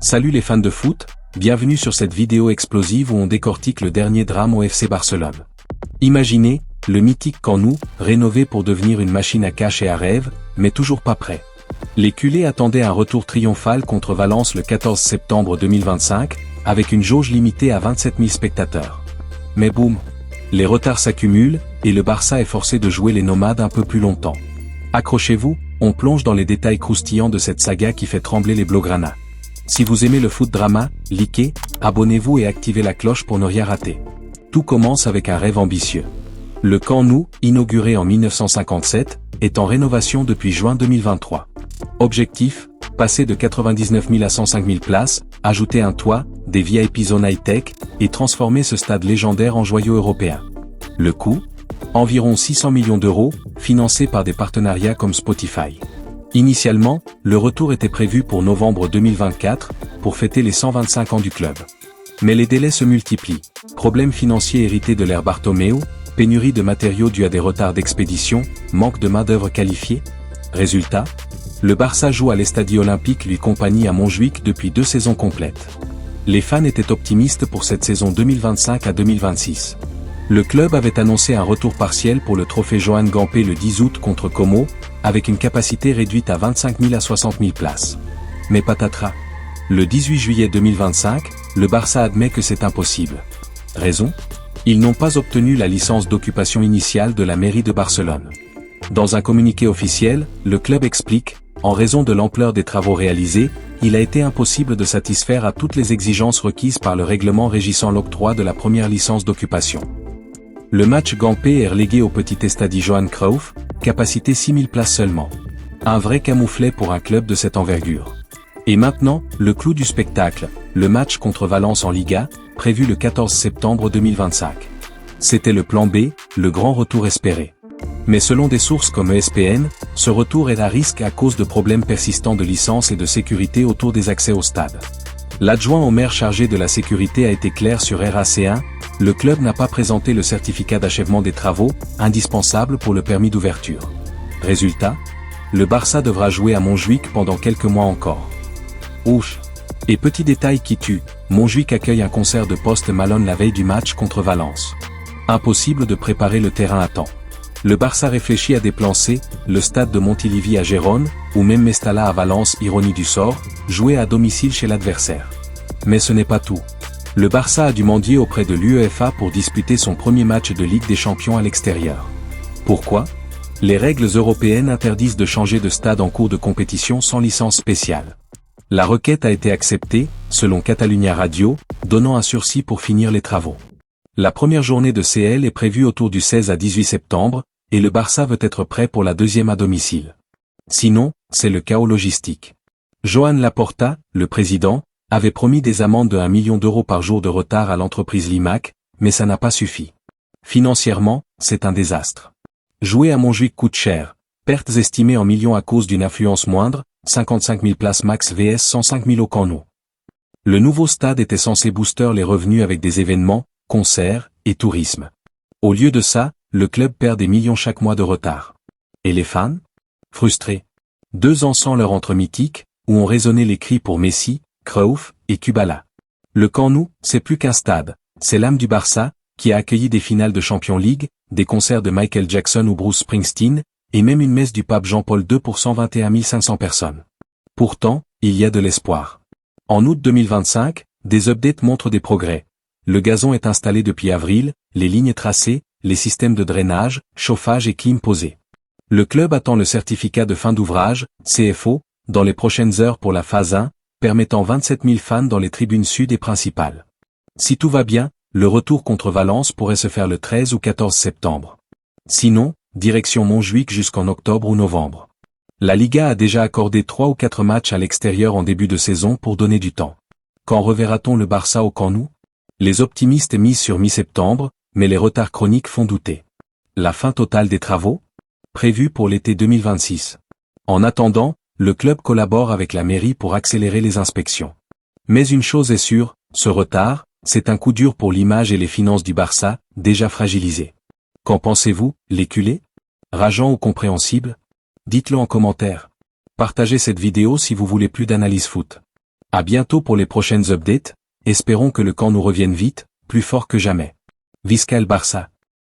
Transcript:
Salut les fans de foot, bienvenue sur cette vidéo explosive où on décortique le dernier drame au FC Barcelone. Imaginez, le mythique Camp Nou, rénové pour devenir une machine à cash et à rêve, mais toujours pas prêt. Les culés attendaient un retour triomphal contre Valence le 14 septembre 2025, avec une jauge limitée à 27 000 spectateurs. Mais boum, les retards s'accumulent, et le Barça est forcé de jouer les nomades un peu plus longtemps. Accrochez-vous, on plonge dans les détails croustillants de cette saga qui fait trembler les Blaugrana. Si vous aimez le foot drama, likez, abonnez-vous et activez la cloche pour ne rien rater. Tout commence avec un rêve ambitieux. Le Camp Nou, inauguré en 1957, est en rénovation depuis juin 2023. Objectif, passer de 99 000 à 105 000 places, ajouter un toit, des VIP zones high-tech, et transformer ce stade légendaire en joyau européen. Le coût ? Environ 600 millions d'euros, financés par des partenariats comme Spotify. Initialement, le retour était prévu pour novembre 2024, pour fêter les 125 ans du club. Mais les délais se multiplient. Problèmes financiers hérités de l'ère Bartomeu, pénurie de matériaux due à des retards d'expédition, manque de main-d'œuvre qualifiée. Résultat, le Barça joue à l'Estadio Olympique lui compagnie à Montjuïc depuis 2 saisons complètes. Les fans étaient optimistes pour cette saison 2025 à 2026. Le club avait annoncé un retour partiel pour le trophée Joan Gamper le 10 août contre Como, avec une capacité réduite à 25 000 à 60 000 places. Mais patatras. Le 18 juillet 2025, le Barça admet que c'est impossible. Raison ? Ils n'ont pas obtenu la licence d'occupation initiale de la mairie de Barcelone. Dans un communiqué officiel, le club explique, en raison de l'ampleur des travaux réalisés, il a été impossible de satisfaire à toutes les exigences requises par le règlement régissant l'octroi de la première licence d'occupation. Le match Gamper est relégué au petit Estadi Johan Cruyff, capacité 6000 places seulement. Un vrai camouflet pour un club de cette envergure. Et maintenant, le clou du spectacle, le match contre Valence en Liga, prévu le 14 septembre 2025. C'était le plan B, le grand retour espéré. Mais selon des sources comme ESPN, ce retour est à risque à cause de problèmes persistants de licence et de sécurité autour des accès au stade. L'adjoint au maire chargé de la sécurité a été clair sur RAC1, le club n'a pas présenté le certificat d'achèvement des travaux, indispensable pour le permis d'ouverture. Résultat, le Barça devra jouer à Montjuïc pendant quelques mois encore. Ouch. Et petit détail qui tue, Montjuïc accueille un concert de Post Malone la veille du match contre Valence. Impossible de préparer le terrain à temps. Le Barça réfléchit à des plans C, le stade de Montilivi à Gérone, ou même Mestalla à Valence, ironie du sort, jouer à domicile chez l'adversaire. Mais ce n'est pas tout. Le Barça a dû mendier auprès de l'UEFA pour disputer son premier match de Ligue des Champions à l'extérieur. Pourquoi ? Les règles européennes interdisent de changer de stade en cours de compétition sans licence spéciale. La requête a été acceptée, selon Catalunya Radio, donnant un sursis pour finir les travaux. La première journée de CL est prévue autour du 16 à 18 septembre, et le Barça veut être prêt pour la deuxième à domicile. Sinon, c'est le chaos logistique. Joan Laporta, le président, avait promis des amendes de 1 million d'euros par jour de retard à l'entreprise Limac, mais ça n'a pas suffi. Financièrement, c'est un désastre. Jouer à Montjuïc coûte cher, pertes estimées en millions à cause d'une affluence moindre, 55 000 places max vs 105 000 au Camp Nou. Le nouveau stade était censé booster les revenus avec des événements, concerts et tourisme. Au lieu de ça, le club perd des millions chaque mois de retard. Et les fans ? Frustrés. 2 ans sans leur entre mythique, où ont résonné les cris pour Messi, Cruyff et Kubala. Le Camp Nou, c'est plus qu'un stade, c'est l'âme du Barça, qui a accueilli des finales de Champions League, des concerts de Michael Jackson ou Bruce Springsteen, et même une messe du pape Jean-Paul II pour 121 500 personnes. Pourtant, il y a de l'espoir. En août 2025, des updates montrent des progrès. Le gazon est installé depuis avril, les lignes tracées, les systèmes de drainage, chauffage et clim posés. Le club attend le certificat de fin d'ouvrage, CFO, dans les prochaines heures pour la phase 1, permettant 27 000 fans dans les tribunes sud et principales. Si tout va bien, le retour contre Valence pourrait se faire le 13 ou 14 septembre. Sinon, direction Montjuïc jusqu'en octobre ou novembre. La Liga a déjà accordé 3 ou 4 matchs à l'extérieur en début de saison pour donner du temps. Quand reverra-t-on le Barça au Camp Nou ? Les optimistes misent sur mi-septembre, mais les retards chroniques font douter. La fin totale des travaux ? Prévue pour l'été 2026. En attendant, le club collabore avec la mairie pour accélérer les inspections. Mais une chose est sûre, ce retard, c'est un coup dur pour l'image et les finances du Barça, déjà fragilisées. Qu'en pensez-vous, les culés ? Rageant ou compréhensible ? Dites-le en commentaire. Partagez cette vidéo si vous voulez plus d'analyse foot. À bientôt pour les prochaines updates, espérons que le camp nous revienne vite, plus fort que jamais. Visca el Barça.